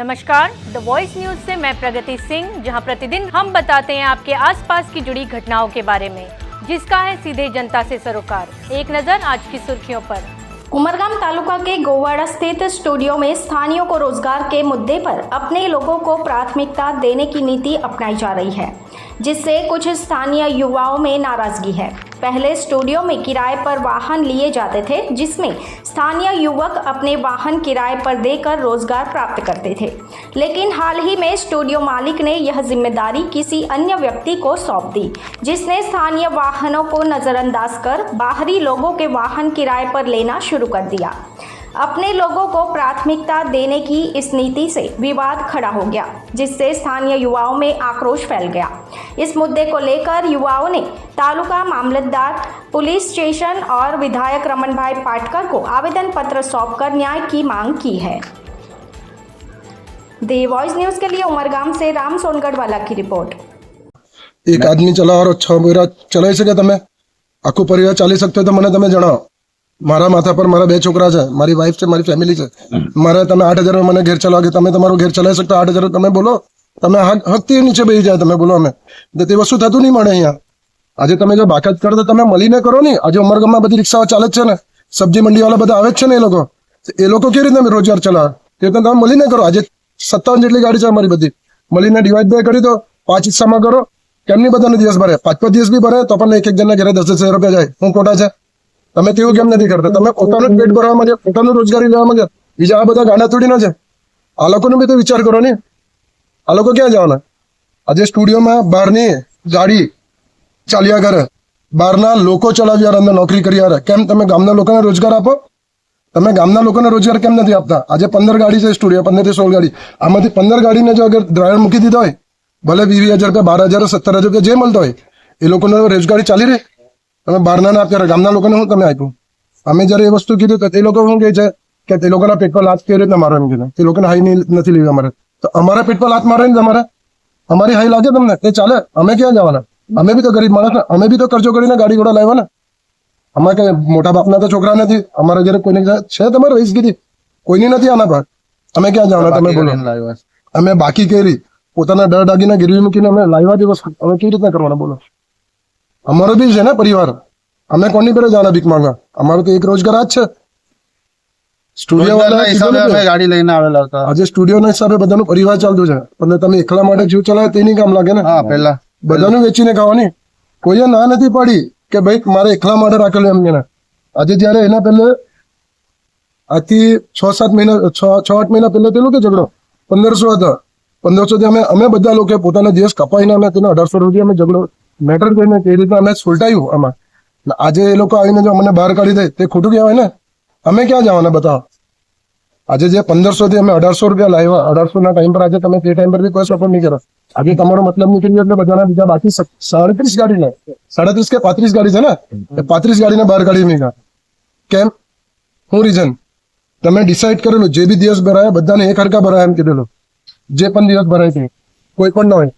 नमस्कार, the voice news से मैं प्रगति सिंह, जहां प्रतिदिन हम बताते हैं आपके आसपास की जुड़ी घटनाओं के बारे में, जिसका है सीधे जनता से सरोकार। एक नजर आज की सुर्खियों पर। उमरगाम तालुका के गोवाड़ा स्थित स्टूडियो में स्थानीयों को रोजगार के मुद्दे पर अपने लोगों को प्राथमिकता देने की नीति अपनाई जा रही है, जिससे कुछ स्थानीय युवाओं में नाराजगी है। पहले स्टूडियो में किराए पर वाहन लिए जाते थे, जिसमें स्थानीय युवक अपने वाहन किराए पर देकर रोजगार प्राप्त करते थे, लेकिन हाल ही में स्टूडियो मालिक ने यह जिम्मेदारी किसी अन्य व्यक्ति को सौंप दी, जिसने स्थानीय वाहनों को नजरअंदाज कर बाहरी लोगों के वाहन किराए पर लेना शुरू कर दिया। अपने लोगों को प्राथमिकता देने की इस नीति से विवाद खड़ा हो गया, जिससे स्थानीय युवाओं में आक्रोश फैल गया। इस मुद्दे को लेकर युवाओं ने तालुका मामलतदार, पुलिस स्टेशन और विधायक रमन भाई पाटकर को आवेदन पत्र सौंपकर न्याय की मांग की है। द वॉइस न्यूज के लिए उमरगाम से राम सोनगढ़वाला की रिपोर्ट। एक आदमी चला और 6 महीना चलाई શકે તમે આખું પરિવાર ચાલી શકતો તો મને તમે જણાવો। મારા માથા પર મારા 2 છોકરા છે, મારી વાઈફ છે, મારી ફેમિલી છે। મારે તમે 8000 મને ઘેર ચલાવો કે તમે તમારું ઘેર ચલાવી શકતો 8000 તમે બોલો, તમે હકથી નીચે બેસી જાય તમે બોલો। અમે તે વસ્તુ થતું નહીં મળે અહીંયા। આજે તમે જો બાકાત કરો તો તમે મળીને કરો નહીં। આજે ઉમરગામમાં બધી રિક્ષાઓ ચાલે છે ને, સબ્જી મંડી વાળા બધા આવે છે ને, એ લોકો કેવી રીતે રોજગાર ચલાવે તે તમે મળીને કરો। આજે 57 જેટલી ગાડી છે અમારી, બધી મળીને ડિવાઈડ બાય કરી દો, 5 હિસ્સામાં કરો। કેમ નહીં બધાને દિવસ ભરે, 5 દિવસ બી ભરે તો પણ એક જણના ઘરે 10,000 રૂપિયા જાય। હું ખોટા છે? તમે તેવું કેમ નથી કરતા? તમે પોતાનું પેટ ભરવા માંગે, પોતાનું રોજગારી લેવા માંગે, બીજા આ બધા ગાંડા થોડી ના છે। આ લોકોનો બી તો વિચાર કરો ને। આ લોકો ક્યાં જવાના? આજે સ્ટુડિયોમાં બહારની ગાડી ચાલ્યા કરે, બહારના લોકો ચલાવ્યા અંદર નોકરી કર્યા કરે। કેમ તમે ગામના લોકોને રોજગાર આપો? તમે ગામના લોકોને રોજગાર કેમ નથી આપતા? આજે 15 ગાડી છે સ્ટુડિયો, 15 થી 16 ગાડી, આમાંથી 15 ગાડીને જો અગર ડ્રાઈવર મૂકી દીધા હોય, ભલે 20,000 રૂપિયા, 12,000, 17,000 રૂપિયા જે મળતો હોય, એ લોકોને રોજગારી ચાલી રહી। તમે બહારના ના આપ્યા, ગામના લોકોને હું તમે આપ્યું? અમે જયારે એ વસ્તુ કીધું તો તે લોકો શું કહે છે કે તે લોકોના પેટ પર લાત કેવી રીતના મારો એમ કીધું। તે લોકોને હાઈ નથી લેવી અમારે, તો અમારા પેટ પર લાત મારે ને તમારે? અમારી હાઈ લાગે તમને? તે ચાલે? અમે ક્યાં જવાના? અમે બી તો ગરીબ માણસ ને, અમે બી તો ખર્ચો કરીને ગાડી ઘોડા લાવ્યા ને। અમારે કઈ મોટા બાપના તો છોકરા નથી, અમારા ઘરે કોઈને છે તમારે રહીશ કીધી? કોઈની નથી આના પર। અમે ક્યાં જવાના તમે બોલો? અમે બાકી કરી પોતાના ડર દાગીના ગીરવી મૂકીને અમે લાવ્યા દિવસ અમે કેવી રીતના કરવાના બોલો? અમારો બી છે ને પરિવાર, અમે કોની પર જવાના ભીખ માંગવા? અમારો તો એક રોજગાર જ છે। સ્ટુડિયો વાળા હિસાબે અમે ગાડી લઈને આવેલા હતા। આજે સ્ટુડિયોના હિસાબે બધાનું પરિવાર ચાલતું છે, પણ તમે એકલા માટે જીવ ચલાવે તેની કામ લાગે ને। હા, પહેલા બધાનું વેચીને ખાવાની કોઈએ ના નથી પાડી કે ભાઈ મારે એકલા માટે રાખેલું એમ કે। આજે જયારે એના પહેલે આથી 6-7 મહિના 6-8 મહિના પહેલા પેલું કે ઝઘડો 1500 હતા, 1500 થી અમે બધા લોકો પોતાના દિવસ કપાઈને અમે તેને 1800 રૂપિયા અમે ઝઘડો મેટર કરીને તે રીતના અમે સુલટાયું આમાં। આજે એ લોકો આવીને જો અમને બહાર કાઢી દે તે ખોટું કહેવાય ને। અમે ક્યાં જવાના બતાવો? આજે જે 1500 થી અમે 1800 રૂપિયા લાવ્યા, 1800 ના ટાઈમ પર આજે તમે તે ટાઈમ પર બી કોઈ સપોર્ટ નહીં કરો। આજે તમારો મતલબ નીકળી ગયો એટલે બધાના બીજા બાકી 37 ગાડી ને 37 કે 35 ગાડી છે ને, 35 ગાડીને બહાર કાઢી મૂક્યા। કેમ? શું રીઝન? તમે ડિસાઈડ કરેલું જે બી દિવસ ભરાયા બધાને એક હરકા ભરાયા એમ કીધેલું, જે પણ દિવસ ભરાય છે કોઈ પણ ના હોય।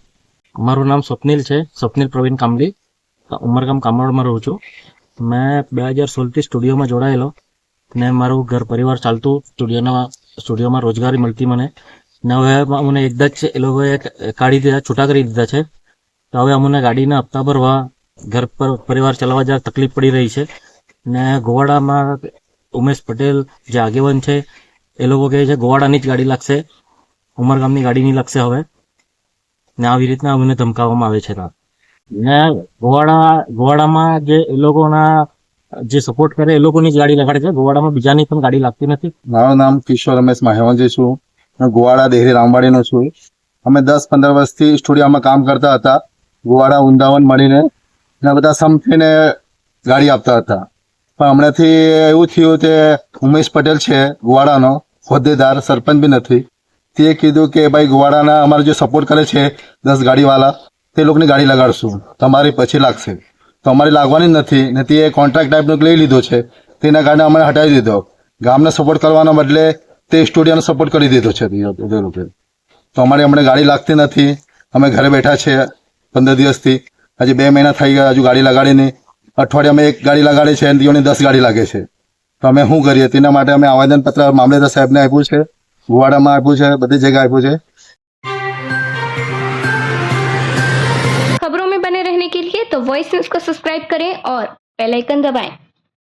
મારું નામ સ્વપ્નિલ છે, સ્વપ્નિલ પ્રવીણ કામલી, ઉમરગામ કામરોડમાં રહું છું। મેં 2016 થી સ્ટુડિયોમાં જોડાયેલો ને મારું ઘર પરિવાર ચાલતું, સ્ટુડિયોમાં રોજગારી મળતી મને ને હવે અમને એકદા જ એ લોકોએ કાઢી દીધા, છૂટા કરી દીધા છે। તો હવે અમને ગાડીના હપ્તા ભરવા, ઘર પર પરિવાર ચલાવવા જરા તકલીફ પડી રહી છે ને ગોવાડામાં ઉમેશ પટેલ જે આગેવાન છે એ લોકો કહે છે ગોવાડાની જ ગાડી લાગશે, ઉમરગામની ગાડી નહીં લાગશે હવે ને આવી રીતના અમને ધમકાવવામાં આવે છે। ને ગોવાડામાં જે એ લોકોના જે સપોર્ટ કરે એ લોકોની જ ગાડી લગાડે છે, ગોવાડામાં બીજાની પણ ગાડી લાગતી નથી। મારું નામ કિશોર રમેશ માહેવનજી છું, હું ગોવાડા દેહરી રામવાડીનો છું। અમે 10-15 વર્ષથી સ્ટુડિયોમાં કામ કરતા હતા, ગોવાડા વૃંદાવન મળીને ને બધા સમથીને ગાડી આપતા હતા। પણ હમણાંથી એવું થયું કે ઉમેશ પટેલ છે ગોવાડાનો હોદ્દેદાર, સરપંચ બી નથી, તે કીધું કે ભાઈ ગોવાડાના અમારે જે સપોર્ટ કરે છે 10 ગાડીવાળા તે લોકોની ગાડી લગાડશું, તમારી પછી લાગશે। તો અમારી લાગવાની નથી ને તે કોન્ટ્રાક્ટ ટાઈપનો લઈ લીધો છે, તેના કારણે અમને હટાવી દીધો। ગામને સપોર્ટ કરવાના બદલે તે સ્ટુડિયોનો સપોર્ટ કરી દીધો છે તે લોકો। તો અમારી હમણાં ગાડી લાગતી નથી, અમે ઘરે બેઠા છે 15 દિવસથી, હજી 2 મહિના થઈ ગયા હજુ ગાડી લગાડીને। અઠવાડિયામાં 1 ગાડી લગાડે છે અને તેઓની 10 ગાડી લાગે છે। તો અમે શું કરીએ? તેના માટે અમે આવેદનપત્ર મામલેદાર સાહેબને આપ્યું છે ગોવાડામાં આપ્યું છે, બધી જગ્યાએ આપ્યું છે. खबरों में बने रहने के लिए तो वॉइस न्यूज को सब्सक्राइब करें और बेल आइकन दबाएं.